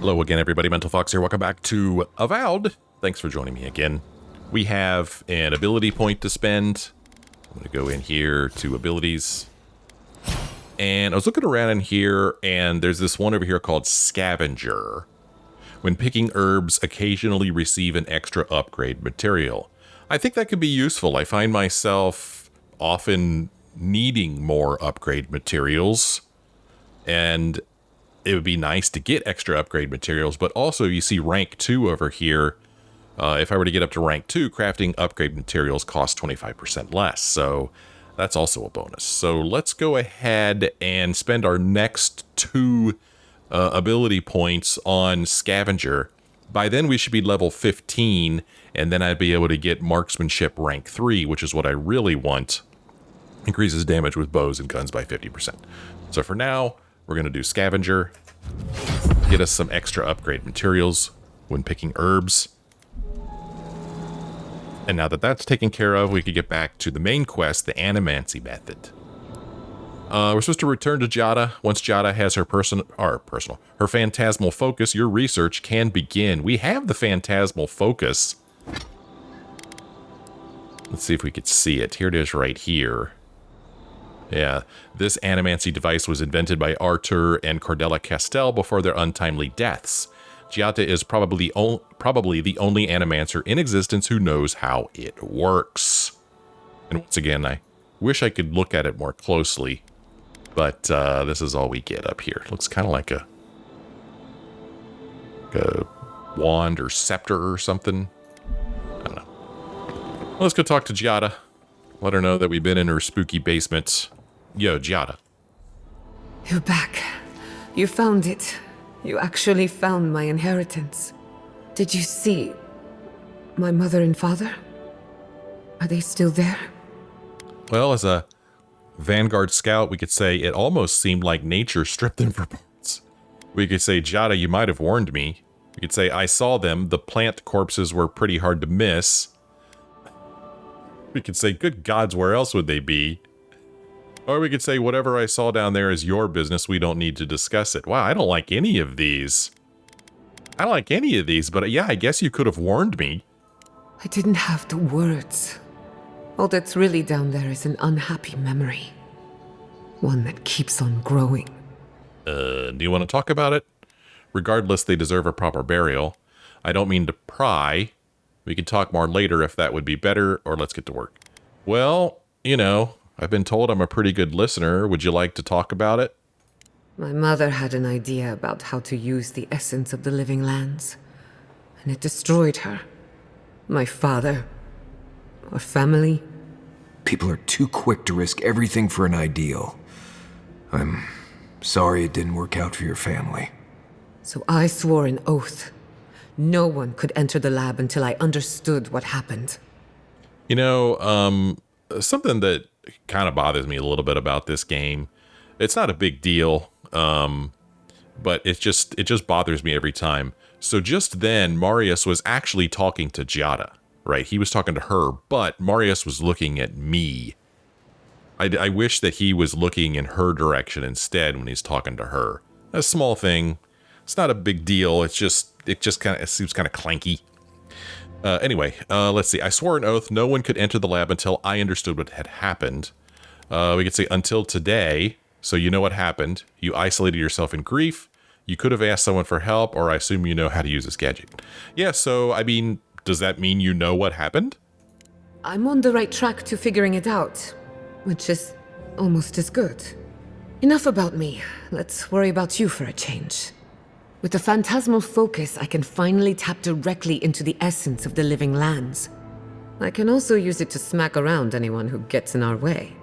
Hello again, everybody. Mental Fox here. Welcome back to Avowed. Thanks for joining me again. We have an ability point to spend. I'm going to go in here to abilities. And I was looking around in here, and there's this one over here called Scavenger. When picking herbs, occasionally receive an extra upgrade material. I think that could be useful. I find myself often needing more upgrade materials. And it would be nice to get extra upgrade materials, but also you see rank 2 over here. If I were to get up to rank 2, crafting upgrade materials cost 25% less. So that's also a bonus. So let's go ahead and spend our next 2 ability points on Scavenger. By then we should be level 15, and then I'd be able to get marksmanship rank 3, which is what I really want. Increases damage with bows and guns by 50%. So for now, we're going to do Scavenger, get us some extra upgrade materials when picking herbs. And now that that's taken care of, we could get back to the main quest, the Animancy method. We're supposed to return to Giatta. Once Giatta has her her phantasmal focus, your research can begin. We have the phantasmal focus. Let's see if we could see it. Here it is right here. Yeah, this animancy device was invented by Arthur and Cordella Castell before their untimely deaths. Giatta is probably the only animancer in existence who knows how it works. And once again, I wish I could look at it more closely, but this is all we get up here. It looks kind of like a wand or scepter or something. I don't know. Well, let's go talk to Giatta. Let her know that we've been in her spooky basement. Yo, Giatta. You're back. You found it. You actually found my inheritance. Did you see my mother and father? Are they still there? Well, as a Vanguard scout, we could say it almost seemed like nature stripped them for parts. We could say, Giatta, you might have warned me. We could say, I saw them. The plant corpses were pretty hard to miss. We could say, good gods, where else would they be? Or we could say, whatever I saw down there is your business. We don't need to discuss it. Wow, I don't like any of these. But yeah, I guess you could have warned me. I didn't have the words. All that's really down there is an unhappy memory. One that keeps on growing. Do you want to talk about it? Regardless, they deserve a proper burial. I don't mean to pry. We can talk more later if that would be better, or let's get to work. Well, you know, I've been told I'm a pretty good listener. Would you like to talk about it? My mother had an idea about how to use the essence of the living lands, and it destroyed her. My father. Our family. People are too quick to risk everything for an ideal. I'm sorry it didn't work out for your family. So I swore an oath. No one could enter the lab until I understood what happened. You know, something that kind of bothers me a little bit about this game. It's not a big deal, but it just bothers me every time. So just then, Marius was actually talking to Giatta, right? He was talking to her, but Marius was looking at me. I wish that he was looking in her direction instead when he's talking to her. A small thing. It's not a big deal. It just kind of seems kind of clanky. Anyway, let's see. I swore an oath no one could enter the lab until I understood what had happened. We could say until today. So you know what happened. You isolated yourself in grief. You could have asked someone for help, or I assume you know how to use this gadget. Yeah, so, I mean, does that mean you know what happened? I'm on the right track to figuring it out, which is almost as good. Enough about me. Let's worry about you for a change. With the phantasmal focus, I can finally tap directly into the essence of the living lands. I can also use it to smack around anyone who gets in our way.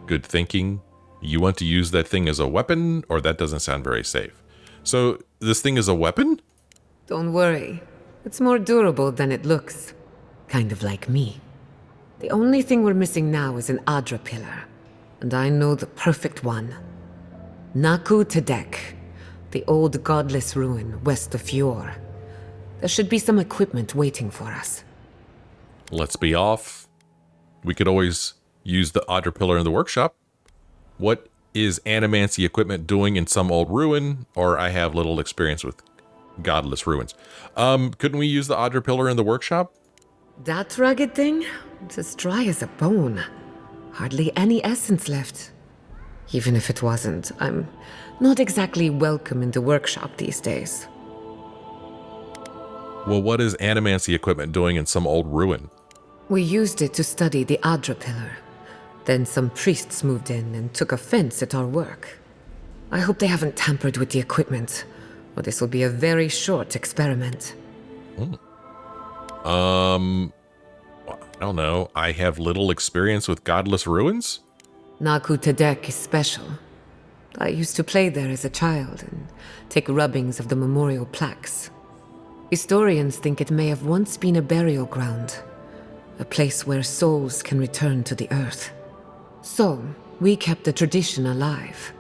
Good thinking. You want to use that thing as a weapon, or that doesn't sound very safe? So, this thing is a weapon? Don't worry. It's more durable than it looks. Kind of like me. The only thing we're missing now is an Adra pillar. And I know the perfect one. Naku Tedek. The old godless ruin west of Eora. There should be some equipment waiting for us. Let's be off. We could always use the Adra pillar in the workshop. What is animancy equipment doing in some old ruin, or I have little experience with godless ruins. Couldn't we use the Audra pillar in the workshop? That rugged thing? It's as dry as a bone. Hardly any essence left. Even if it wasn't, I'm not exactly welcome in the workshop these days. Well, what is animancy equipment doing in some old ruin? We used it to study the Audra pillar. Then some priests moved in and took offense at our work. I hope they haven't tampered with the equipment, or this will be a very short experiment. I don't know. I have little experience with godless ruins? Naku Tedek is special. I used to play there as a child and take rubbings of the memorial plaques. Historians think it may have once been a burial ground, a place where souls can return to the earth. So, we kept the tradition alive.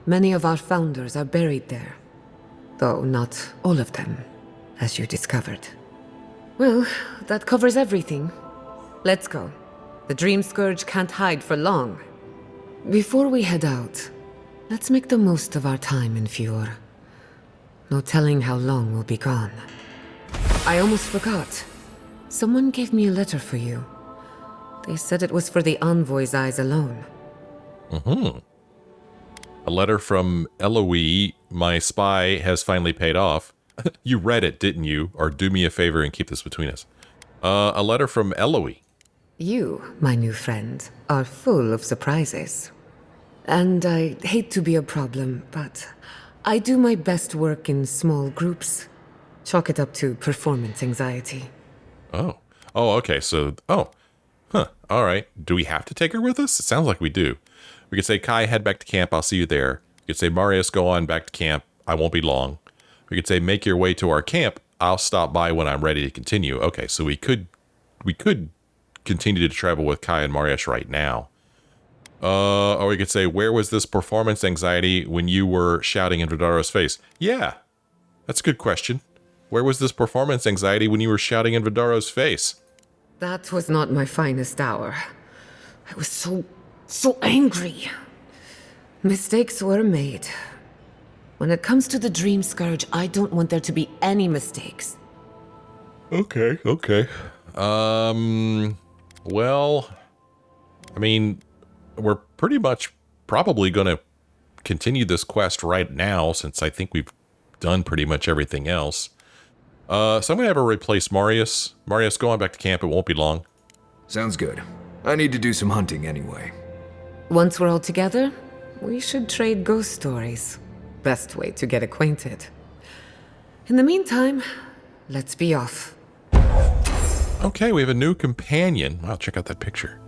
Many of our founders are buried there, though not all of them, as you discovered. Well, that covers everything. Let's go. The Dream Scourge can't hide for long. Before we head out, let's make the most of our time in Fior. No telling how long we'll be gone. I almost forgot. Someone gave me a letter for you. They said it was for the envoy's eyes alone. A letter from Eloise, my spy, has finally paid off. You read it, didn't you? Or do me a favor and keep this between us. A letter from Eloise. You, my new friend, are full of surprises. And I hate to be a problem, but I do my best work in small groups. Chalk it up to performance anxiety. Oh, okay. So, all right. Do we have to take her with us? It sounds like we do. We could say, Kai, head back to camp. I'll see you there. We could say, Marius, go on back to camp. I won't be long. We could say, make your way to our camp. I'll stop by when I'm ready to continue. Okay, so we could continue to travel with Kai and Marius right now. Or we could say, where was this performance anxiety when you were shouting in Vidaro's face? Yeah, that's a good question. Where was this performance anxiety when you were shouting in Vidaro's face? That was not my finest hour. I was so angry. Mistakes were made. When it comes to the Dream Scourge, I don't want there to be any mistakes. Okay. Well, I mean, we're pretty much probably going to continue this quest right now, since I think we've done pretty much everything else. So I'm going to have her replace Marius. Marius, go on back to camp. It won't be long. Sounds good. I need to do some hunting anyway. Once we're all together, we should trade ghost stories. Best way to get acquainted. In the meantime, let's be off. Okay, we have a new companion. Wow, check out that picture.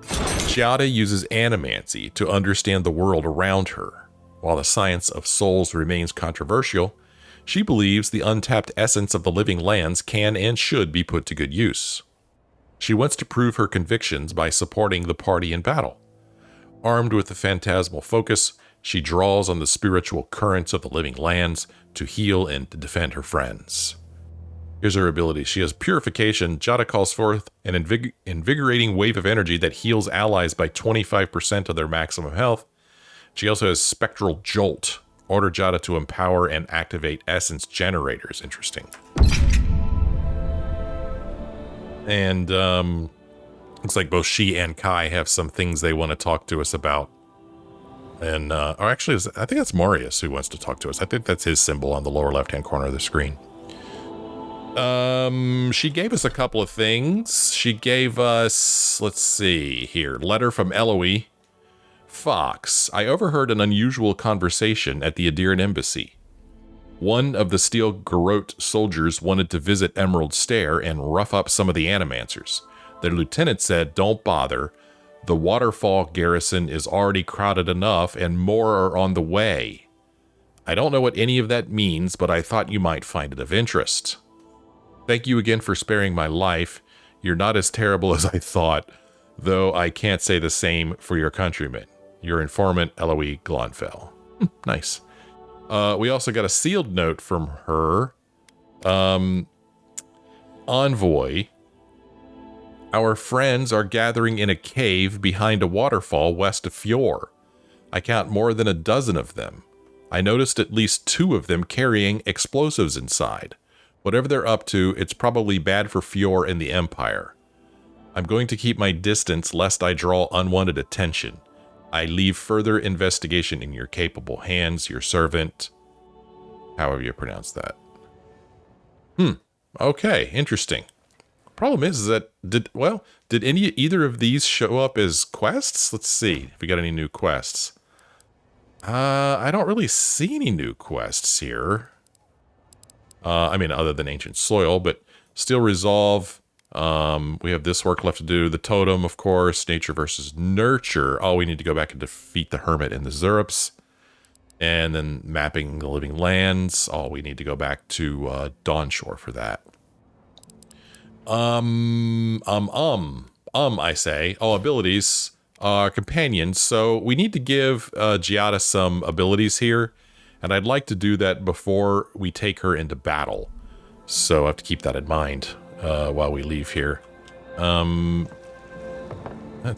Giatta uses animancy to understand the world around her. While the science of souls remains controversial, she believes the untapped essence of the living lands can and should be put to good use. She wants to prove her convictions by supporting the party in battle. Armed with the phantasmal focus, she draws on the spiritual currents of the living lands to heal and to defend her friends. Here's her ability. She has Purification. Giatta calls forth an invigorating wave of energy that heals allies by 25% of their maximum health. She also has Spectral Jolt. Order Giatta to empower and activate essence generators. Interesting. And looks like both she and Kai have some things they want to talk to us about. And, or actually, I think that's Marius who wants to talk to us. I think that's his symbol on the lower left-hand corner of the screen. She gave us a couple of things. She gave us, let's see here, letter from Eloise. Fox, I overheard an unusual conversation at the Adiran embassy. One of the Steel Garrote soldiers wanted to visit Emerald Stair and rough up some of the animancers. Their lieutenant said, don't bother. The Waterfall garrison is already crowded enough and more are on the way. I don't know what any of that means, but I thought you might find it of interest. Thank you again for sparing my life. You're not as terrible as I thought, though I can't say the same for your countrymen. Your informant, Eloise Glonfell. Nice. We also got a sealed note from her. Envoy. Our friends are gathering in a cave behind a waterfall west of Fior. I count more than a dozen of them. I noticed at least 2 of them carrying explosives inside. Whatever they're up to, it's probably bad for Fior and the Empire. I'm going to keep my distance lest I draw unwanted attention. I leave further investigation in your capable hands, your servant. However you pronounce that. Okay, interesting. Problem is that, did either of these show up as quests? Let's see if we got any new quests. I don't really see any new quests here. I mean, other than Ancient Soil, but still resolve. We have this work left to do. The Totem, of course. Nature versus Nurture. Oh, we need to go back and defeat the Hermit and the Zurups. And then mapping the living lands. Oh, we need to go back to Dawnshore for that. I say. Oh, abilities. Companions. So we need to give Giatta some abilities here. And I'd like to do that before we take her into battle. So I have to keep that in mind while we leave here. That's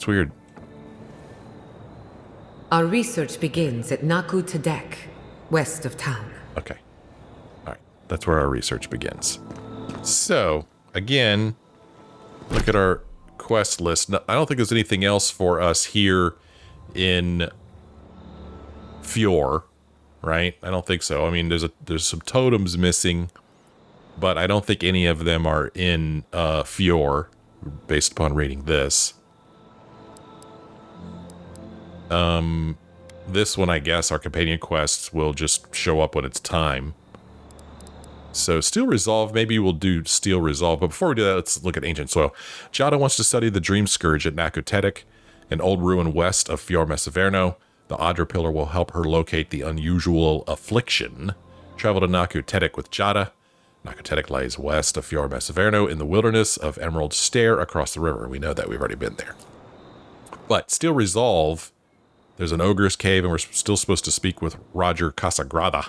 weird. Our research begins at Naku Tadek, west of town. Okay. All right. That's where our research begins. So, again, look at our quest list. I don't think there's anything else for us here in Fior, right? I don't think so. I mean, there's some totems missing, but I don't think any of them are in Fior, based upon reading this. This one, I guess, our companion quests will just show up when it's time. So Steel Resolve, maybe we'll do Steel Resolve, but before we do that, let's look at Ancient Soil. Giatta wants to study the Dream Scourge at Naku Tadek, an old ruin west of Fior Messaverno. The Adra Pillar will help her locate the unusual affliction. Travel to Naku Tadek with Giatta. Naku Tadek lies west of Fior Messaverno in the wilderness of Emerald Stair across the river. We know that. We've already been there. But Steel Resolve, there's an ogre's cave, and we're still supposed to speak with Roger Casagrada.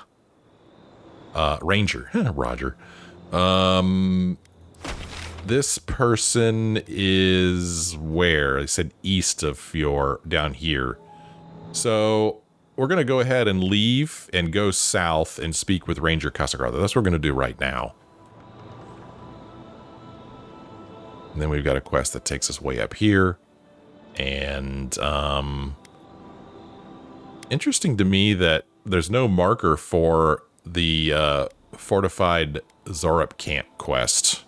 Ranger. Roger. This person is where? They said east of Fior, down here. So we're going to go ahead and leave and go south and speak with Ranger Casagrada. That's what we're going to do right now. And then we've got a quest that takes us way up here. And interesting to me that there's no marker for the fortified Zorup camp quest.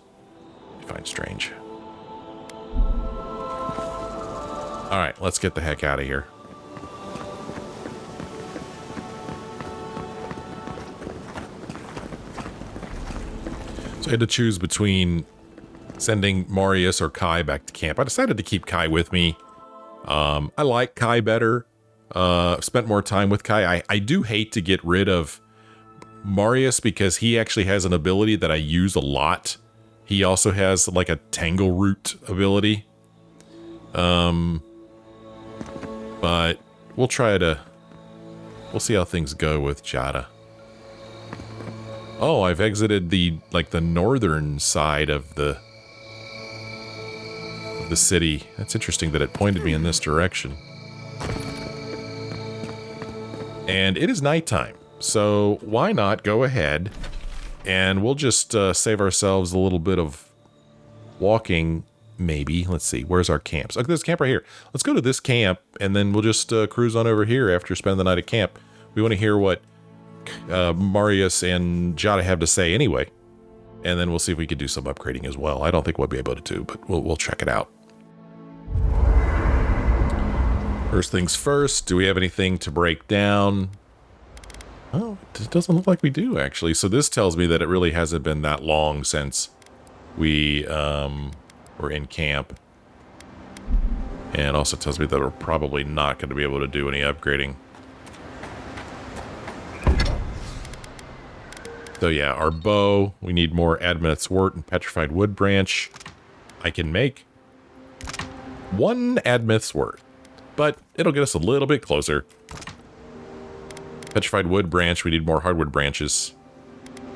I find strange. All right, let's get the heck out of here. So I had to choose between sending Marius or Kai back to camp. I decided to keep Kai with me. I like Kai better. Spent more time with Kai. I do hate to get rid of Marius because he actually has an ability that I use a lot. He also has like a Tangle Root ability. But we'll see how things go with Giatta. Oh, I've exited the northern side of the city. That's interesting that it pointed me in this direction. And it is nighttime. So why not go ahead and we'll just save ourselves a little bit of walking, maybe. Let's see, where's our camps? Okay, there's a camp right here. Let's go to this camp, and then we'll just cruise on over here after spending the night at camp. We want to hear what Marius and Giatta have to say anyway. And then we'll see if we can do some upgrading as well. I don't think we'll be able to do, but we'll check it out. First things first, do we have anything to break down? Oh, it doesn't look like we do, actually. So this tells me that it really hasn't been that long since we were in camp. And it also tells me that we're probably not going to be able to do any upgrading. So yeah, our bow, we need more Adamant's Wort and Petrified Wood Branch. I can make one Adamant's Wort, but it'll get us a little bit closer. Petrified Wood Branch, we need more hardwood branches,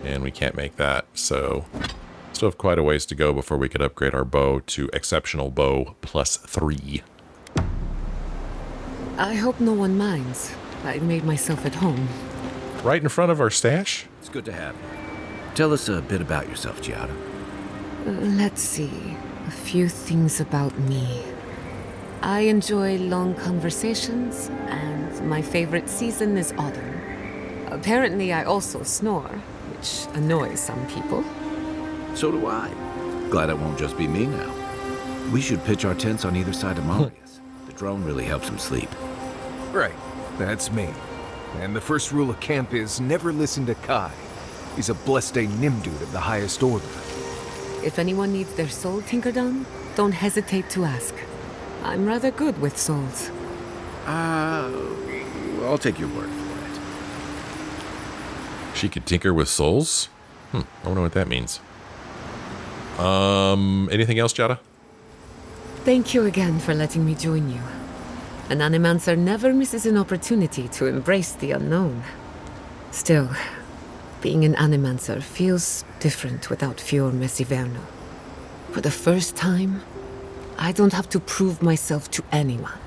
and we can't make that, so still have quite a ways to go before we could upgrade our bow to Exceptional Bow +3. I hope no one minds. I made myself at home. Right in front of our stash? It's good to have you. Tell us a bit about yourself, Giatta. Let's see. A few things about me. I enjoy long conversations, and my favorite season is autumn. Apparently, I also snore, which annoys some people. So do I. Glad it won't just be me now. We should pitch our tents on either side of Marius. The drone really helps him sleep. Right, that's me. And the first rule of camp is never listen to Kai. He's a blessed Nimdude of the highest order. If anyone needs their soul tinkered on, don't hesitate to ask. I'm rather good with souls. I'll take your word for it. She could tinker with souls? I wonder what that means. Anything else, Giatta? Thank you again for letting me join you. An animancer never misses an opportunity to embrace the unknown. Still, being an animancer feels different without Fior Messiverno. For the first time, I don't have to prove myself to anyone.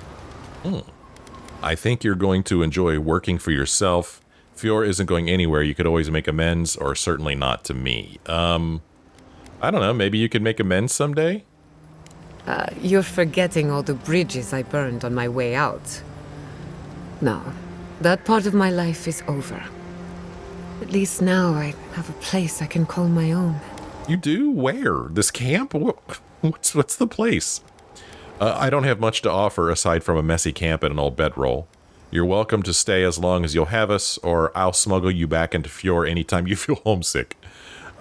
I think you're going to enjoy working for yourself. Fior isn't going anywhere. You could always make amends, or certainly not to me. I don't know, maybe you could make amends someday? You're forgetting all the bridges I burned on my way out. No, that part of my life is over. At least now I have a place I can call my own. You do? Where? This camp? What's the place? I don't have much to offer aside from a messy camp and an old bedroll. You're welcome to stay as long as you'll have us, or I'll smuggle you back into Fior anytime you feel homesick.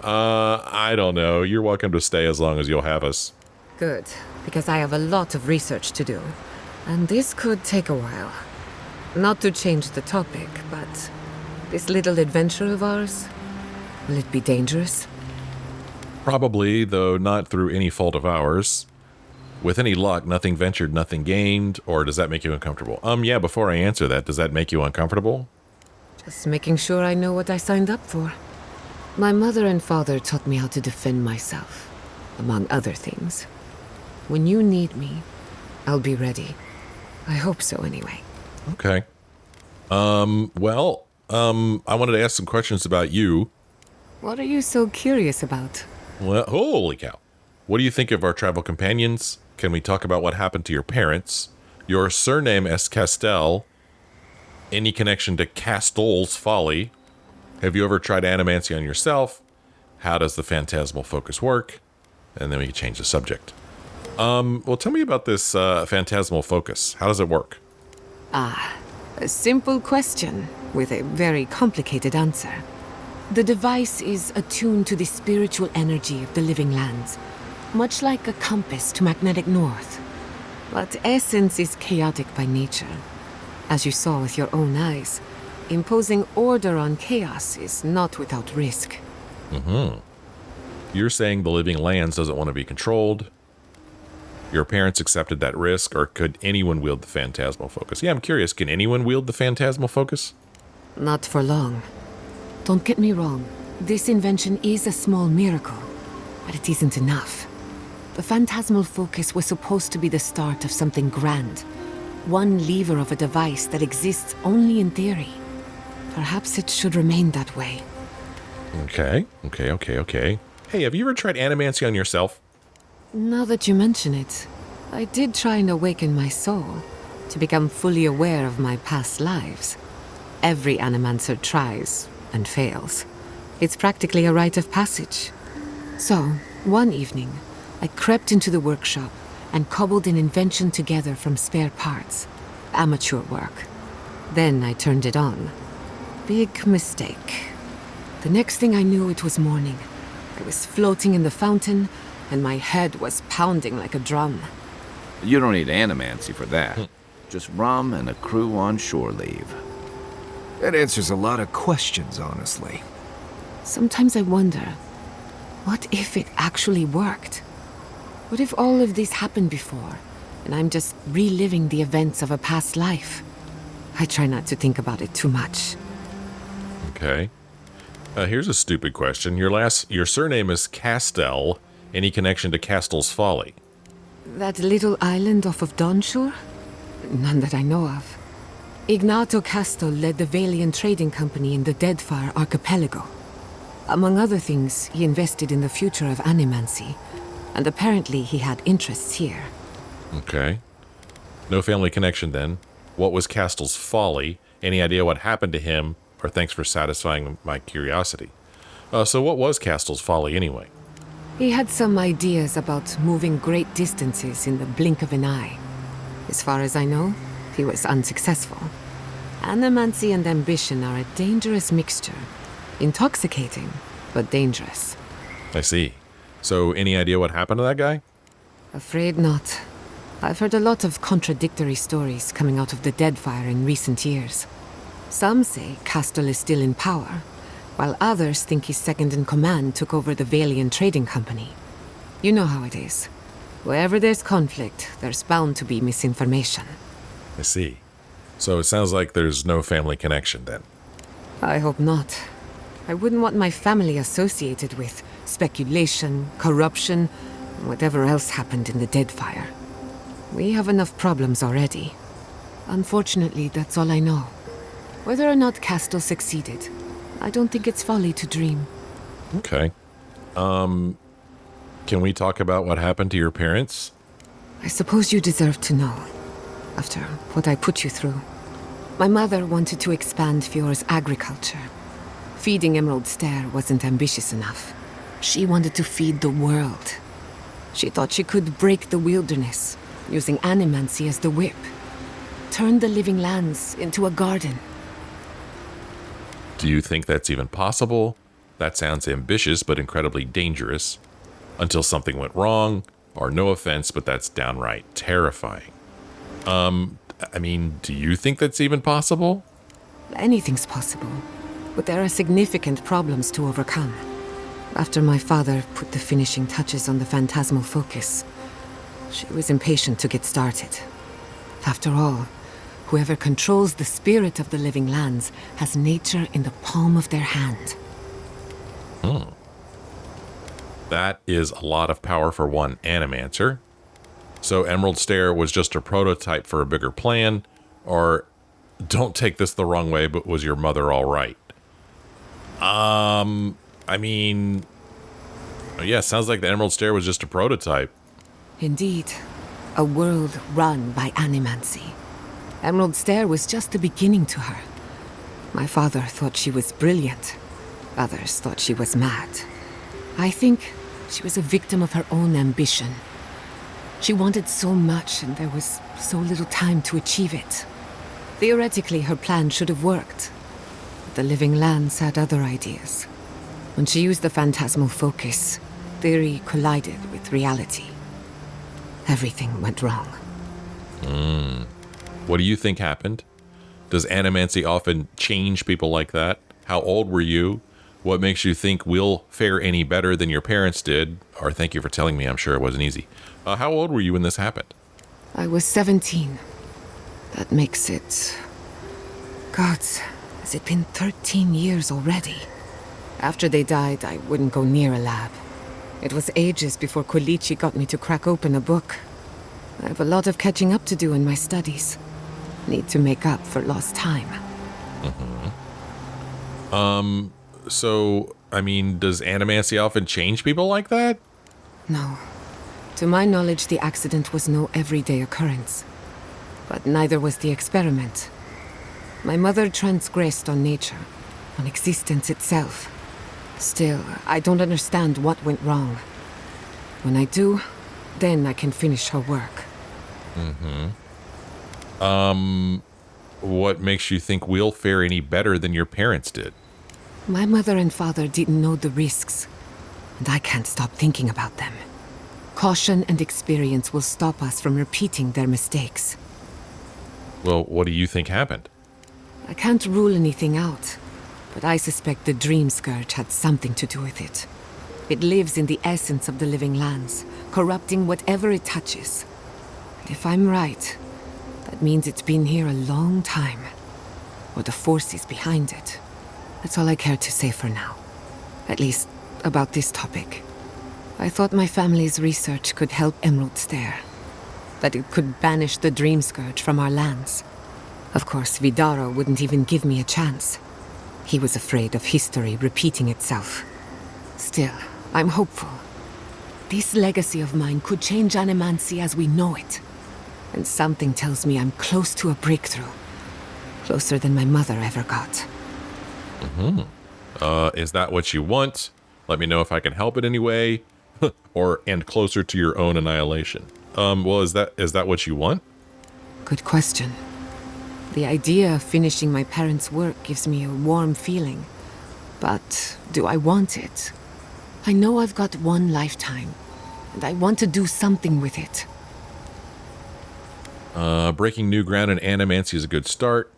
I don't know. You're welcome to stay as long as you'll have us. Good, because I have a lot of research to do. And this could take a while. Not to change the topic, but this little adventure of ours, will it be dangerous? Probably, though not through any fault of ours. With any luck, nothing ventured, nothing gained, or does that make you uncomfortable? Yeah, before I answer that, does that make you uncomfortable? Just making sure I know what I signed up for. My mother and father taught me how to defend myself, among other things. When you need me, I'll be ready. I hope so, anyway. Okay. I wanted to ask some questions about you. What are you so curious about? Well, holy cow. What do you think of our travel companions? Can we talk about what happened to your parents? Your surname is Castell. Any connection to Castell's folly? Have you ever tried animancy on yourself? How does the phantasmal focus work? And then we can change the subject. Well, tell me about this phantasmal focus. How does it work? A simple question with a very complicated answer. The device is attuned to the spiritual energy of the living lands, much like a compass to magnetic north. But essence is chaotic by nature. As you saw with your own eyes, imposing order on chaos is not without risk. You're saying the living lands doesn't want to be controlled. Your parents accepted that risk, or could anyone wield the phantasmal focus? Yeah, I'm curious, can anyone wield the phantasmal focus? Not for long. Don't get me wrong, this invention is a small miracle, but it isn't enough. The phantasmal focus was supposed to be the start of something grand. One lever of a device that exists only in theory. Perhaps it should remain that way. Okay. Hey, have you ever tried animancy on yourself? Now that you mention it, I did try and awaken my soul to become fully aware of my past lives. Every animancer tries and fails. It's practically a rite of passage. So, one evening, I crept into the workshop and cobbled an invention together from spare parts. Amateur work. Then I turned it on. Big mistake. The next thing I knew, it was morning. I was floating in the fountain, and my head was pounding like a drum. You don't need animancy for that. Just rum and a crew on shore leave. That answers a lot of questions, honestly. Sometimes I wonder, what if it actually worked? What if all of this happened before, and I'm just reliving the events of a past life? I try not to think about it too much. Okay. Here's a stupid question. Your surname is Castell. Any connection to Castell's folly? That little island off of Dawnshore? None that I know of. Ignato Castle led the Valian trading company in the Deadfire archipelago. Among other things, he invested in the future of animancy, and apparently he had interests here. Okay. No family connection then. What was Castle's folly? Any idea what happened to him? Or thanks for satisfying my curiosity. So what was Castle's folly anyway? He had some ideas about moving great distances in the blink of an eye. As far as I know, he was unsuccessful. Animancy and ambition are a dangerous mixture. Intoxicating, but dangerous. I see. So any idea what happened to that guy? Afraid not. I've heard a lot of contradictory stories coming out of the Deadfire in recent years. Some say Castle is still in power, while others think his second-in-command took over the Valian trading company. You know how it is. Wherever there's conflict, there's bound to be misinformation. I see. So it sounds like there's no family connection then. I hope not. I wouldn't want my family associated with speculation, corruption, and whatever else happened in the Deadfire. We have enough problems already. Unfortunately, that's all I know. Whether or not Castle succeeded, I don't think it's folly to dream. Okay. Can we talk about what happened to your parents? I suppose you deserve to know, after what I put you through. My mother wanted to expand Fiore's agriculture. Feeding Emerald Stair wasn't ambitious enough. She wanted to feed the world. She thought she could break the wilderness, using animancy as the whip. Turn the living lands into a garden. Do you think that's even possible? That sounds ambitious, but incredibly dangerous. Until something went wrong, or no offense, but that's downright terrifying. Do you think that's even possible? Anything's possible, but there are significant problems to overcome. After my father put the finishing touches on the phantasmal focus, she was impatient to get started. After all, whoever controls the spirit of the living lands has nature in the palm of their hand. That is a lot of power for one animancer. So Emerald Stair was just a prototype for a bigger plan, or don't take this the wrong way, but was your mother all right? Yeah, sounds like the Emerald Stair was just a prototype. Indeed, a world run by animancy. Emerald Stair was just the beginning to her. My father thought she was brilliant. Others thought she was mad. I think she was a victim of her own ambition. She wanted so much, and there was so little time to achieve it. Theoretically, her plan should have worked. But the living lands had other ideas. When she used the phantasmal focus, theory collided with reality. Everything went wrong. What do you think happened? Does animancy often change people like that? How old were you? What makes you think we'll fare any better than your parents did? Or thank you for telling me, I'm sure it wasn't easy. How old were you when this happened? I was 17. That makes it... God, has it been 13 years already? After they died, I wouldn't go near a lab. It was ages before Kolichi got me to crack open a book. I have a lot of catching up to do in my studies. Need to make up for lost time. Does animancy often change people like that? No. To my knowledge, the accident was no everyday occurrence. But neither was the experiment. My mother transgressed on nature, on existence itself. Still, I don't understand what went wrong. When I do, then I can finish her work. What makes you think we'll fare any better than your parents did? My mother and father didn't know the risks, and I can't stop thinking about them. Caution and experience will stop us from repeating their mistakes. Well, what do you think happened? I can't rule anything out, but I suspect the Dream Scourge had something to do with it. It lives in the essence of the living lands, corrupting whatever it touches. And if I'm right, that means it's been here a long time. Or the forces behind it. That's all I care to say for now. At least, about this topic. I thought my family's research could help Emerald Stair. That it could banish the Dream Scourge from our lands. Of course, Vidaro wouldn't even give me a chance. He was afraid of history repeating itself. Still, I'm hopeful. This legacy of mine could change Animancy as we know it. And something tells me I'm close to a breakthrough. Closer than my mother ever got. Is that what you want? Let me know if I can help in any way. And closer to your own annihilation. Well, is that what you want? Good question. The idea of finishing my parents' work gives me a warm feeling. But do I want it? I know I've got one lifetime, and I want to do something with it. Breaking new ground in Animancy is a good start.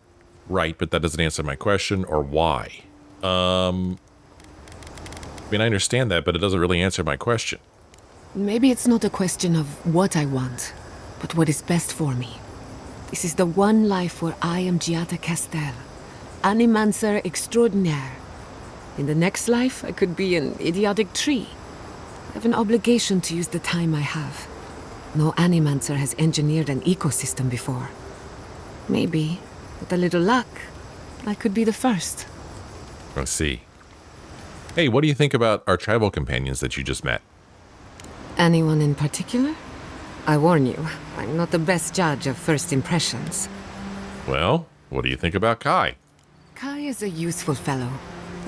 Right, but that doesn't answer my question, or why. I mean, I understand that, but it doesn't really answer my question. Maybe it's not a question of what I want, but what is best for me. This is the one life where I am Giatta Castel, Animancer extraordinaire. In the next life, I could be an idiotic tree. I have an obligation to use the time I have. No Animancer has engineered an ecosystem before. Maybe, with a little luck, I could be the first. I see. Hey, what do you think about our tribal companions that you just met? Anyone in particular? I warn you, I'm not the best judge of first impressions. Well, what do you think about Kai? Kai is a useful fellow.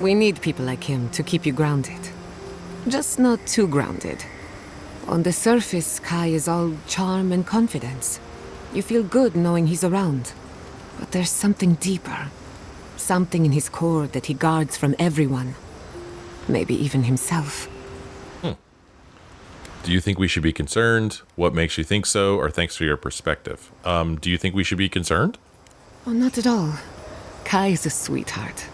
We need people like him to keep you grounded. Just not too grounded. On the surface, Kai is all charm and confidence. You feel good knowing he's around. But there's something deeper. Something in his core that he guards from everyone. Maybe even himself. Do you think we should be concerned? What makes you think so? Or thanks for your perspective. Do you think we should be concerned? Oh, not at all. Kai is a sweetheart.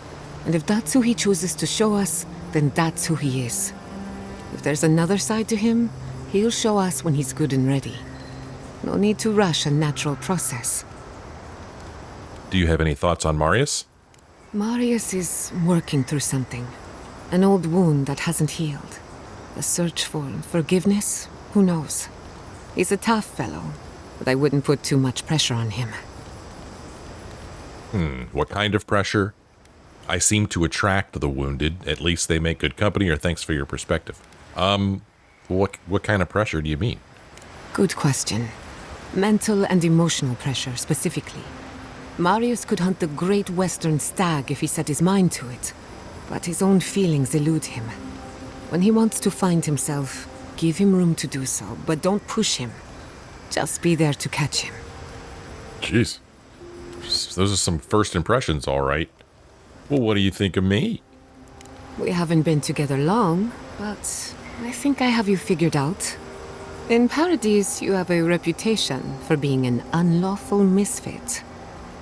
And if that's who he chooses to show us, then that's who he is. If there's another side to him, he'll show us when he's good and ready. No need to rush a natural process. Do you have any thoughts on Marius? Marius is working through something. An old wound that hasn't healed. A search for forgiveness? Who knows? He's a tough fellow, but I wouldn't put too much pressure on him. What kind of pressure? I seem to attract the wounded. At least they make good company, or thanks for your perspective. What kind of pressure do you mean? Good question. Mental and emotional pressure, specifically. Marius could hunt the great western stag if he set his mind to it, but his own feelings elude him. When he wants to find himself, give him room to do so, but don't push him. Just be there to catch him. Jeez. Those are some first impressions, all right. Well, what do you think of me? We haven't been together long, but I think I have you figured out. In Paradise, you have a reputation for being an unlawful misfit.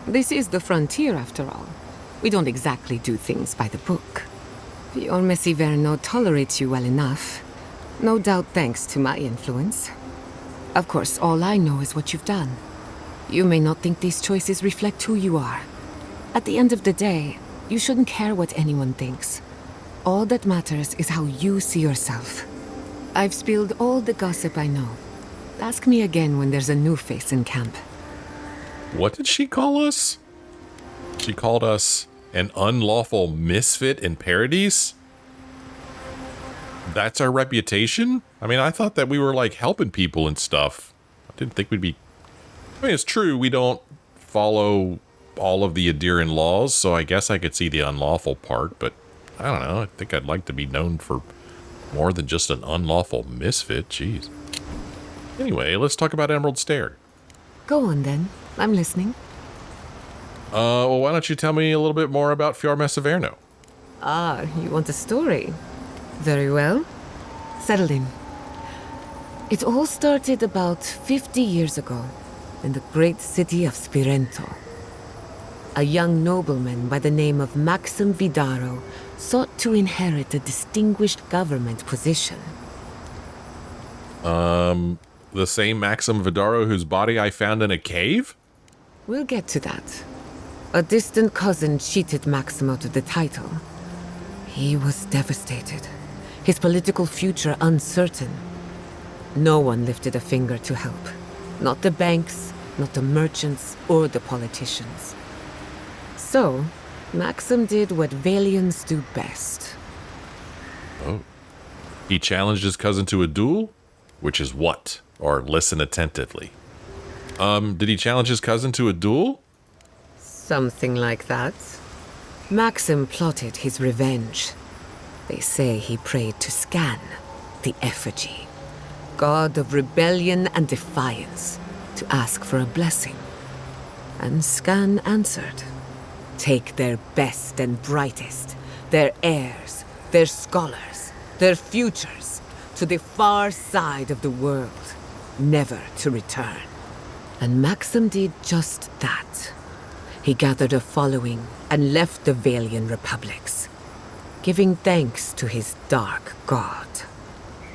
This is the frontier, after all. We don't exactly do things by the book. Your Messi Verno tolerates you well enough. No doubt thanks to my influence. Of course, all I know is what you've done. You may not think these choices reflect who you are. At the end of the day, you shouldn't care what anyone thinks. All that matters is how you see yourself. I've spilled all the gossip I know. Ask me again when there's a new face in camp. What did she call us? She called us an unlawful misfit in Paradise? That's our reputation? I mean, I thought that we were like helping people and stuff. I didn't think we'd be... I mean, it's true, we don't follow all of the Adiran laws, so I guess I could see the unlawful part, but I don't know. I think I'd like to be known for more than just an unlawful misfit. Jeez. Anyway, let's talk about Emerald Stair. Go on then. I'm listening. Well, why don't you tell me a little bit more about Fior Messeverno? Ah, you want a story? Very well. Settle in. It all started about 50 years ago in the great city of Spirento. A young nobleman by the name of Maxim Vidaro sought to inherit a distinguished government position. The same Maxim Vidaro whose body I found in a cave? We'll get to that. A distant cousin cheated Maxim out of the title. He was devastated. His political future uncertain. No one lifted a finger to help. Not the banks, not the merchants or the politicians. So, Maxim did what Valians do best. Oh. He challenged his cousin to a duel? Which is what? Or listen attentively. Did he challenge his cousin to a duel? Something like that. Maxim plotted his revenge. They say he prayed to Scan, the effigy, god of rebellion and defiance, to ask for a blessing. And Scan answered. Take their best and brightest, their heirs, their scholars, their futures, to the far side of the world, never to return. And Maxim did just that. He gathered a following and left the Valian republics, giving thanks to his dark god.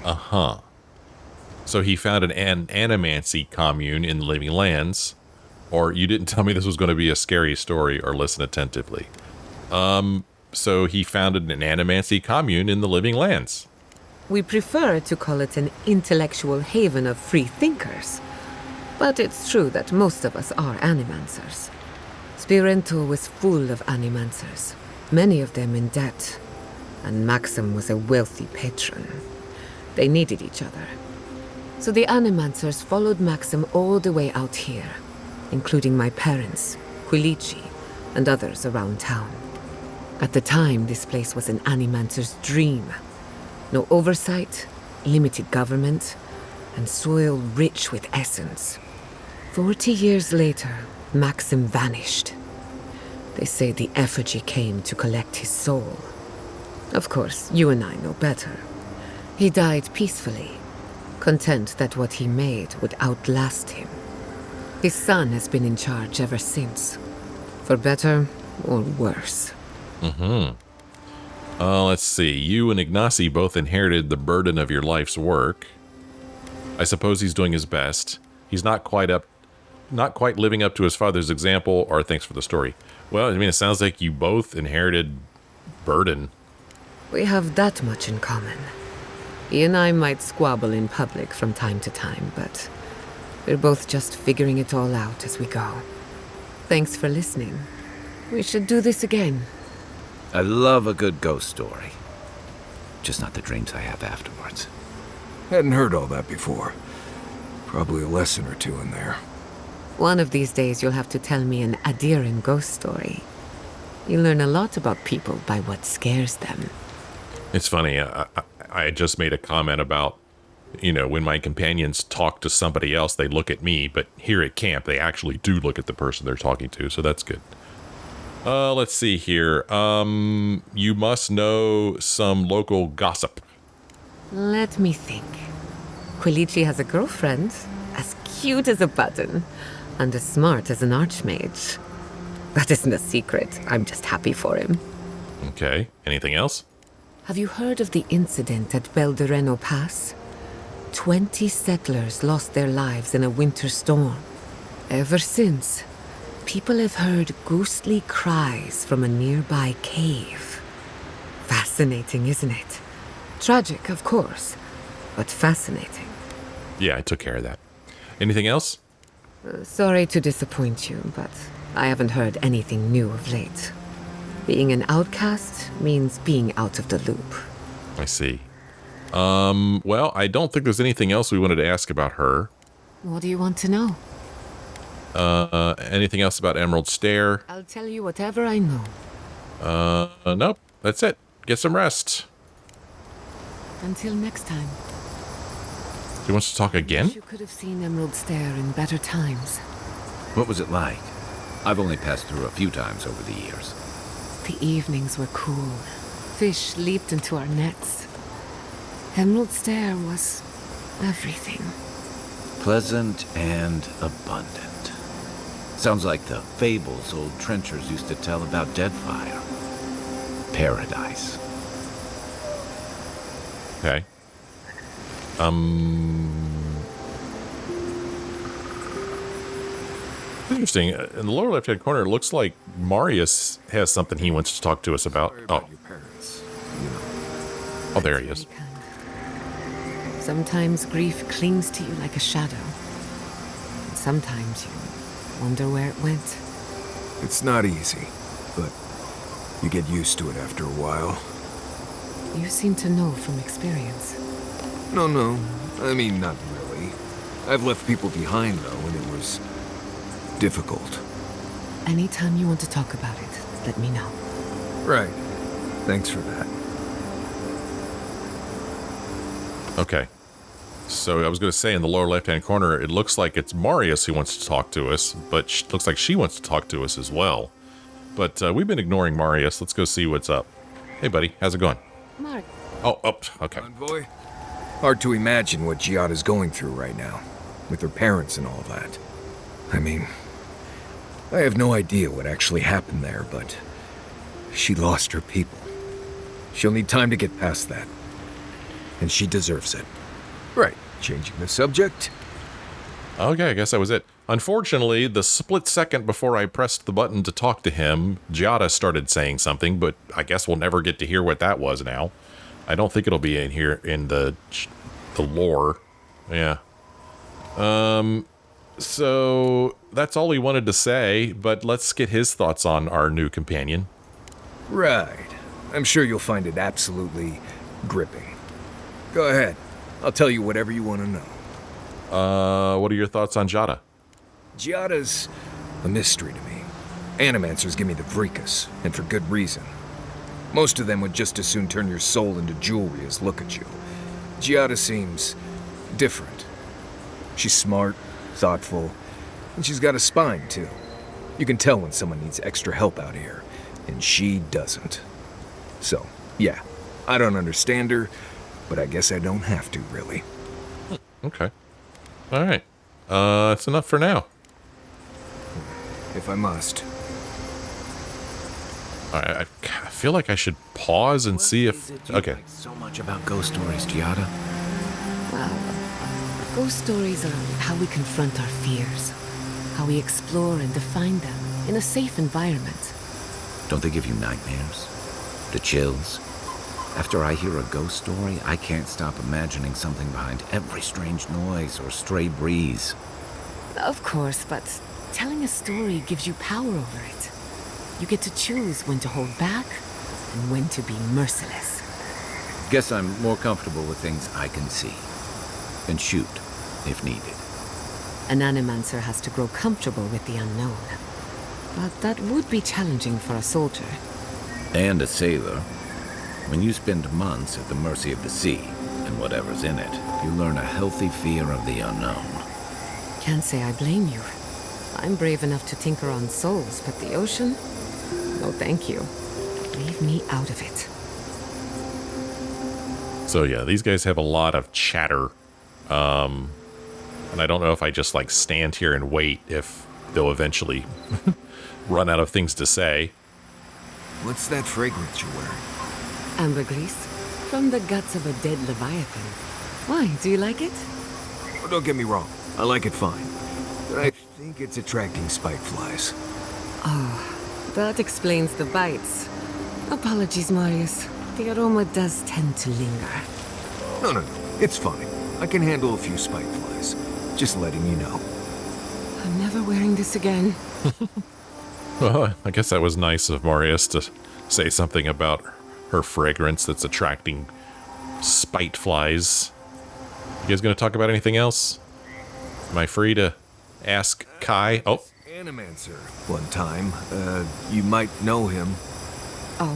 Uh-huh. So he found an animancy commune in the Living Lands, or you didn't tell me this was going to be a scary story, or listen attentively. So he founded an animancy commune in the Living Lands. We prefer to call it an intellectual haven of free thinkers, but it's true that most of us are animancers. Spirento was full of animancers, many of them in debt, and Maxim was a wealthy patron. They needed each other. So the animancers followed Maxim all the way out here, including my parents, Quilici, and others around town. At the time, this place was an animancer's dream. No oversight, limited government, and soil rich with essence. 40 years later, Maxim vanished. They say the effigy came to collect his soul. Of course, you and I know better. He died peacefully, content that what he made would outlast him. His son has been in charge ever since, for better or worse. Let's see. You and Ignacy both inherited the burden of your life's work. I suppose he's doing his best. He's not quite living up to his father's example, or thanks for the story. Well, I mean, it sounds like you both inherited burden. We have that much in common. He and I might squabble in public from time to time, but we're both just figuring it all out as we go. Thanks for listening. We should do this again. I love a good ghost story. Just not the dreams I have afterwards. Hadn't heard all that before. Probably a lesson or two in there. One of these days you'll have to tell me an Adiran ghost story. You learn a lot about people by what scares them. It's funny. I just made a comment about, when my companions talk to somebody else, they look at me, but here at camp, they actually do look at the person they're talking to, so that's good. Let's see here. You must know some local gossip. Let me think. Quilici has a girlfriend, as cute as a button, and as smart as an archmage. That isn't a secret. I'm just happy for him. Okay. Anything else? Have you heard of the incident at Beldereno Pass? 20 settlers lost their lives in a winter storm. Ever since, people have heard ghostly cries from a nearby cave. Fascinating, isn't it? Tragic, of course, but fascinating. Yeah, I took care of that. Anything else? Sorry to disappoint you, but I haven't heard anything new of late. Being an outcast means being out of the loop. I see. Well, I don't think there's anything else we wanted to ask about her. What do you want to know? Anything else about Emerald Stair? I'll tell you whatever I know. Nope. That's it. Get some rest. Until next time. She wants to talk again? You could have seen Emerald Stair in better times. What was it like? I've only passed through a few times over the years. The evenings were cool. Fish leaped into our nets. Emerald Stair was everything. Pleasant and abundant. Sounds like the fables old trenchers used to tell about Deadfire. Paradise. Okay. Interesting. In the lower left-hand corner, it looks like Marius has something he wants to talk to us about. Sorry Oh, about your parents. oh, there he is. Very kind. Sometimes grief clings to you like a shadow. And sometimes you Wonder where it went. It's not easy, but you get used to it after a while. You seem to know from experience. No, I mean, not really. I've left people behind, though, and it was difficult. Anytime you want to talk about it, let me know. Right. Thanks for that. Okay. So I was going to say in the lower left-hand corner, it looks like it's Marius who wants to talk to us, but looks like she wants to talk to us as well. But we've been ignoring Marius. Let's go see what's up. Hey, buddy. How's it going? Mark. Oh, okay. Envoy? Hard to imagine what Giatta's going through right now, with her parents and all that. I mean, I have no idea what actually happened there, but she lost her people. She'll need time to get past that. And she deserves it. Right, changing the subject. Okay, I guess that was it. Unfortunately, the split second before I pressed the button to talk to him, Giatta started saying something, but I guess we'll never get to hear what that was now. I don't think it'll be in here in the lore. Yeah. So that's all he wanted to say, but let's get his thoughts on our new companion. Right. I'm sure you'll find it absolutely gripping. Go ahead. I'll tell you whatever you want to know. What are your thoughts on Giatta? Giatta's a mystery to me. Animancers give me the vricus, and for good reason. Most of them would just as soon turn your soul into jewelry as look at you. Giatta seems different. She's smart, thoughtful, and she's got a spine, too. You can tell when someone needs extra help out here, and she doesn't. So, yeah, I don't understand her, but I guess I don't have to, really. Okay. All right. That's enough for now. If I must. All right, I feel like I should pause and see if... Okay. Like so much about ghost stories, Giatta. Well, ghost stories are how we confront our fears, how we explore and define them in a safe environment. Don't they give you nightmares? The chills? After I hear a ghost story, I can't stop imagining something behind every strange noise or stray breeze. Of course, but telling a story gives you power over it. You get to choose when to hold back and when to be merciless. Guess I'm more comfortable with things I can see. And shoot, if needed. An animancer has to grow comfortable with the unknown. But that would be challenging for a soldier. And a sailor. When you spend months at the mercy of the sea, and whatever's in it, you learn a healthy fear of the unknown. Can't say I blame you. I'm brave enough to tinker on souls, but the ocean? No thank you. Leave me out of it. So yeah, these guys have a lot of chatter. And I don't know if I just like stand here and wait if they'll eventually run out of things to say. What's that fragrance you're wearing? Ambergris, from the guts of a dead leviathan. Why, do you like it? Oh, don't get me wrong. I like it fine. But I think it's attracting spiteflies. That explains the bites. Apologies, Marius. The aroma does tend to linger. No. It's fine. I can handle a few spiteflies. Just letting you know. I'm never wearing this again. Well, I guess that was nice of Marius to say something about her fragrance that's attracting spite flies. You guys gonna talk about anything else? Am I free to ask Kai? Oh. Animancer, one time. You might know him. Oh?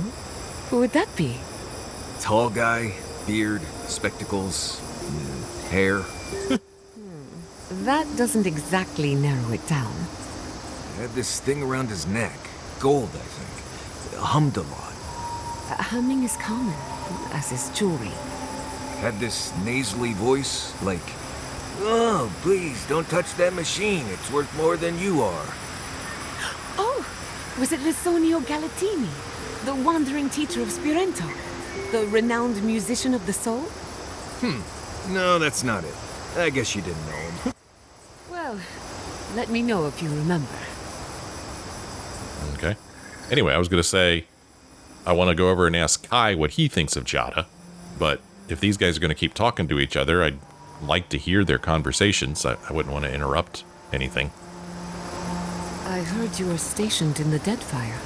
Who would that be? Tall guy, beard, spectacles, hair. That doesn't exactly narrow it down. Had this thing around his neck. Gold, I think. Hummed a lot. Humming is common, as is jewelry. Had this nasally voice, like, "Oh, please, don't touch that machine. It's worth more than you are." Oh! Was it Lysonio Galatini, the wandering teacher of Spirento? The renowned musician of the soul? No, that's not it. I guess you didn't know him. Well, let me know if you remember. Okay. Anyway, I was going to say, I want to go over and ask Kai what he thinks of Giatta, but if these guys are going to keep talking to each other, I'd like to hear their conversations. I wouldn't want to interrupt anything. I heard you were stationed in the Deadfire.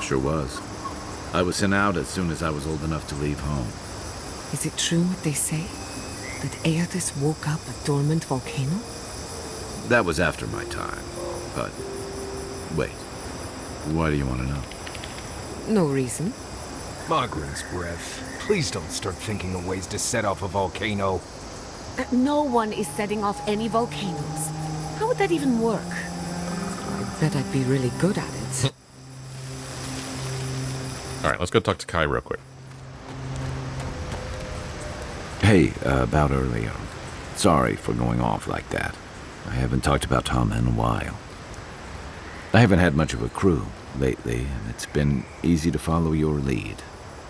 Sure was. I was sent out as soon as I was old enough to leave home. Is it true what they say? That Eothas woke up a dormant volcano? That was after my time. But wait, why do you want to know? No reason. Magrin's breath. Please don't start thinking of ways to set off a volcano. No one is setting off any volcanoes. How would that even work? I bet I'd be really good at it. All right, let's go talk to Kai real quick. Hey, about earlier. Sorry for going off like that. I haven't talked about Tom in a while. I haven't had much of a crew lately, and it's been easy to follow your lead.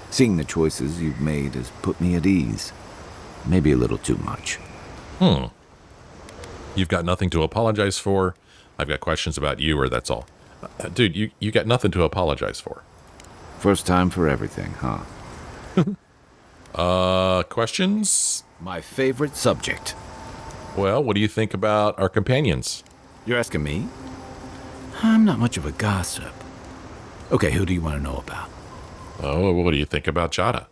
Seeing the choices you've made has put me at ease. Maybe a little too much. You've got nothing to apologize for. I've got questions about you, or that's all. Dude, you got nothing to apologize for. First time for everything, huh? Questions? My favorite subject. Well, what do you think about our companions? You're asking me? I'm not much of a gossip. Okay, who do you want to know about? Oh, what do you think about Giatta?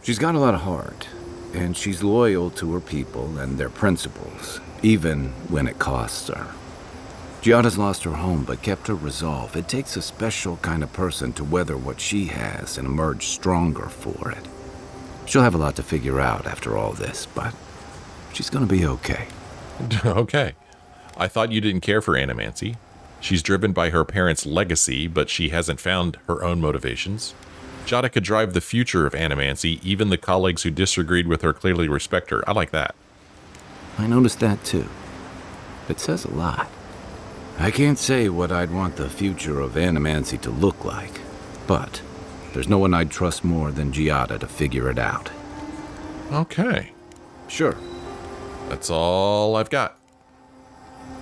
She's got a lot of heart, and she's loyal to her people and their principles, even when it costs her. Giatta's lost her home, but kept her resolve. It takes a special kind of person to weather what she has and emerge stronger for it. She'll have a lot to figure out after all this, but she's gonna be okay. Okay. I thought you didn't care for Animancy. She's driven by her parents' legacy, but she hasn't found her own motivations. Giatta could drive the future of Animancy. Even the colleagues who disagreed with her clearly respect her. I like that. I noticed that too. It says a lot. I can't say what I'd want the future of Animancy to look like, but there's no one I'd trust more than Giatta to figure it out. Okay. Sure. That's all I've got.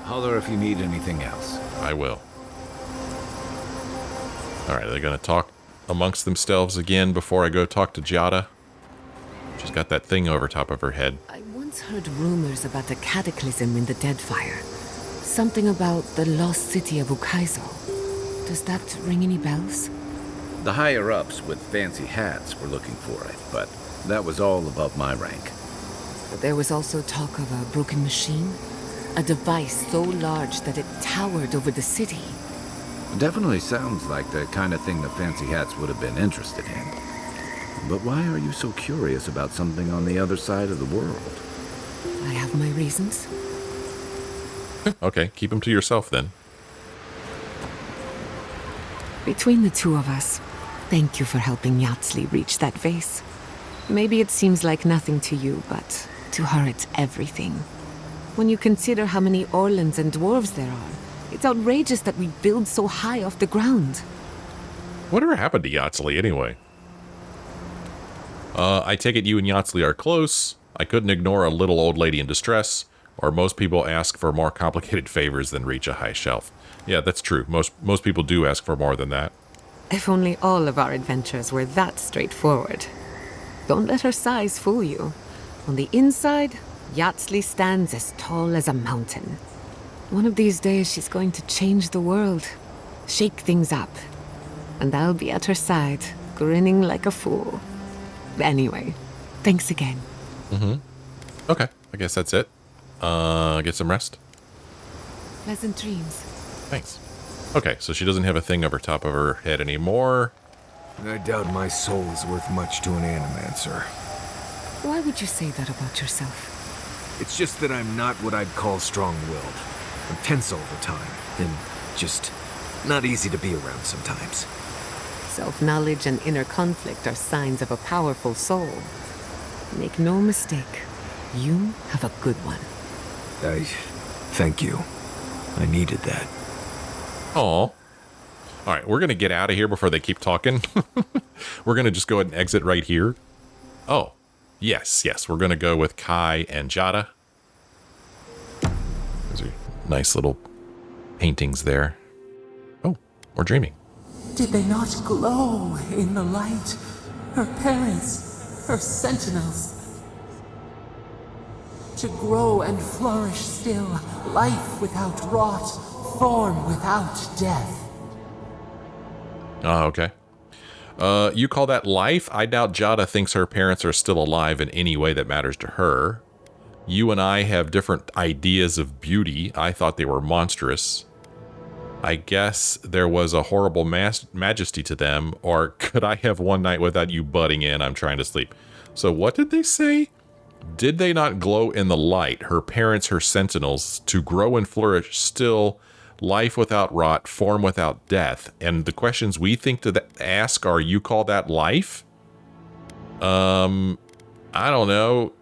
Holler if you need anything else. I will. All right, they're going to talk amongst themselves again before I go talk to Giatta. She's got that thing over top of her head. I once heard rumors about the cataclysm in the Deadfire. Something about the lost city of Ukaizo. Does that ring any bells? The higher-ups with fancy hats were looking for it, but that was all above my rank. There was also talk of a broken machine. A device so large that it towered over the city. Definitely sounds like the kind of thing the fancy hats would have been interested in. But why are you so curious about something on the other side of the world? I have my reasons. Okay, keep them to yourself then. Between the two of us, thank you for helping Yatsli reach that vase. Maybe it seems like nothing to you, but to her it's everything. When you consider how many Orlans and dwarves there are, it's outrageous that we build so high off the ground. Whatever happened to Yatsli anyway? I take it you and Yatsli are close. I couldn't ignore a little old lady in distress, or most people ask for more complicated favors than reach a high shelf. Yeah, that's true. Most people do ask for more than that. If only all of our adventures were that straightforward. Don't let her size fool you. On the inside, Yatsli stands as tall as a mountain. One of these days, she's going to change the world, shake things up, and I'll be at her side, grinning like a fool. Anyway, thanks again. Okay, I guess that's it. Get some rest. Pleasant dreams. Thanks. Okay, so she doesn't have a thing over top of her head anymore. I doubt my soul is worth much to an animancer. Why would you say that about yourself? It's just that I'm not what I'd call strong-willed. I'm tense all the time, and just not easy to be around sometimes. Self-knowledge and inner conflict are signs of a powerful soul. Make no mistake, you have a good one. Thank you. I needed that. Aw. All right, we're going to get out of here before they keep talking. We're going to just go ahead and exit right here. Oh, yes. We're going to go with Kai and Giatta. Those are nice little paintings there. Oh, we're dreaming. Did they not glow in the light? Her parents, her sentinels. To grow and flourish still, life without rot, form without death. Oh, okay. You call that life? I doubt Giatta thinks her parents are still alive in any way that matters to her. You and I have different ideas of beauty. I thought they were monstrous. I guess there was a horrible majesty to them, or could I have one night without you butting in? I'm trying to sleep. So what did they say? Did they not glow in the light, her parents, her sentinels, to grow and flourish still, life without rot, form without death? And the questions we think to ask are, you call that life? I don't know.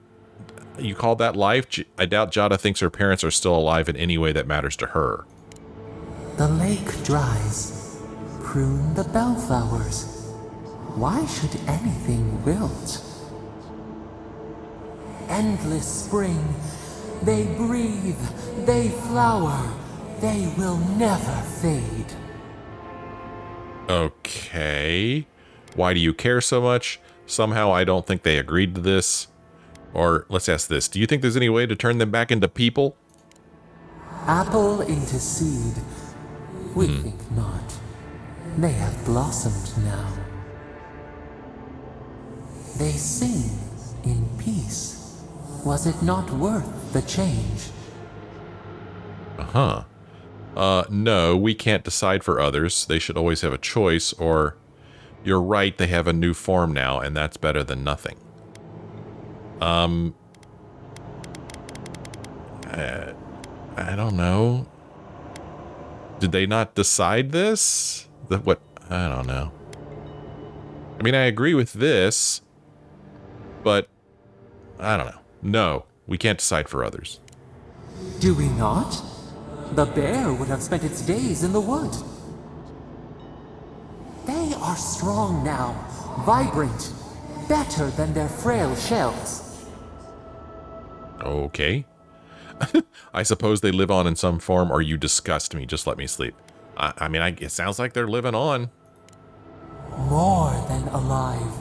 You call that life? I doubt Giatta thinks her parents are still alive in any way that matters to her. The lake dries. Prune the bellflowers. Why should anything wilt? Endless spring. They breathe. They flower. They will never fade. Okay. Why do you care so much? Somehow I don't think they agreed to this. Or let's ask this. Do you think there's any way to turn them back into people? Apple into seed. We think not. They have blossomed now. They sing in peace. Was it not worth the change? No, we can't decide for others. They should always have a choice, or you're right, they have a new form now, and that's better than nothing. I don't know. Did they not decide this? What? I don't know. I mean, I agree with this, but I don't know. No, we can't decide for others. Do we not? The bear would have spent its days in the wood. They are strong now, vibrant, better than their frail shells. Okay. I suppose they live on in some form, or you disgust me. Just let me sleep. I mean, it sounds like they're living on. More than alive.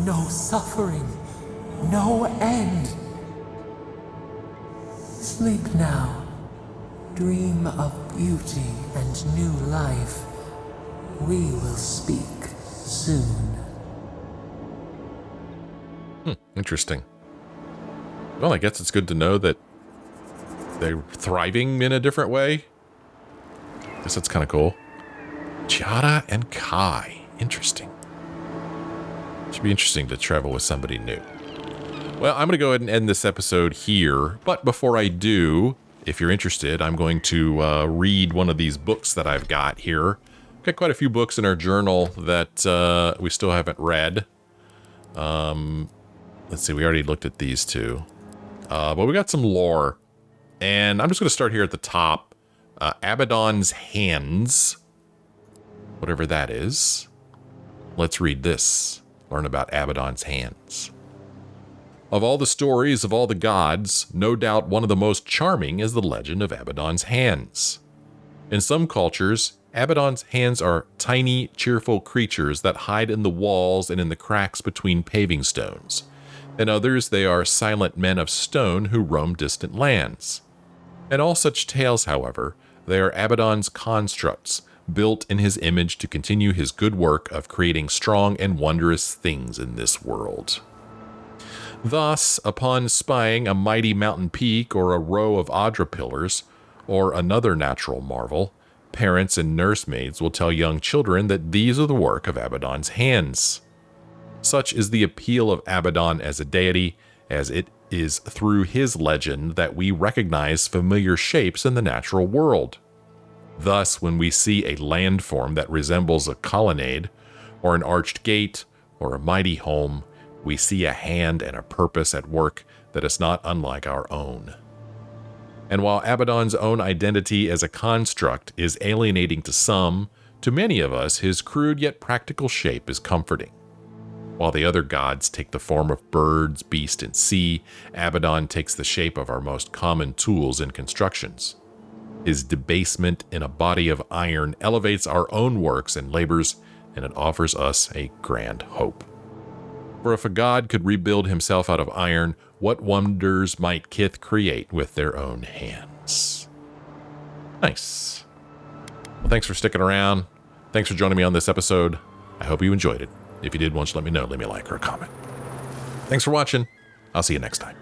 No suffering. No end. Sleep now. Dream of beauty and new life. We will speak soon. Interesting. Well, I guess it's good to know that they're thriving in a different way. Guess that's kind of cool. Giatta and Kai. Interesting. Should be interesting to travel with somebody new. Well, I'm going to go ahead and end this episode here. But before I do, if you're interested, I'm going to read one of these books that I've got here. Got quite a few books in our journal that we still haven't read. Let's see, we already looked at these two. But we got some lore. And I'm just going to start here at the top. Abaddon's Hands. Whatever that is. Let's read this. Learn about Abaddon's Hands. Of all the stories of all the gods, no doubt one of the most charming is the legend of Abaddon's Hands. In some cultures, Abaddon's hands are tiny, cheerful creatures that hide in the walls and in the cracks between paving stones. In others, they are silent men of stone who roam distant lands. In all such tales, however, they are Abaddon's constructs, built in his image to continue his good work of creating strong and wondrous things in this world. Thus, upon spying a mighty mountain peak or a row of Adra pillars, or another natural marvel, parents and nursemaids will tell young children that these are the work of Abaddon's hands. Such is the appeal of Abaddon as a deity, as it is through his legend that we recognize familiar shapes in the natural world. Thus, when we see a landform that resembles a colonnade, or an arched gate, or a mighty home, we see a hand and a purpose at work that is not unlike our own. And while Abaddon's own identity as a construct is alienating to some, to many of us his crude yet practical shape is comforting. While the other gods take the form of birds, beast, and sea, Abaddon takes the shape of our most common tools and constructions. His debasement in a body of iron elevates our own works and labors, and it offers us a grand hope. For if a god could rebuild himself out of iron, what wonders might Kith create with their own hands? Nice. Well, thanks for sticking around. Thanks for joining me on this episode. I hope you enjoyed it. If you did, why don't you let me know. Leave me a like or a comment. Thanks for watching. I'll see you next time.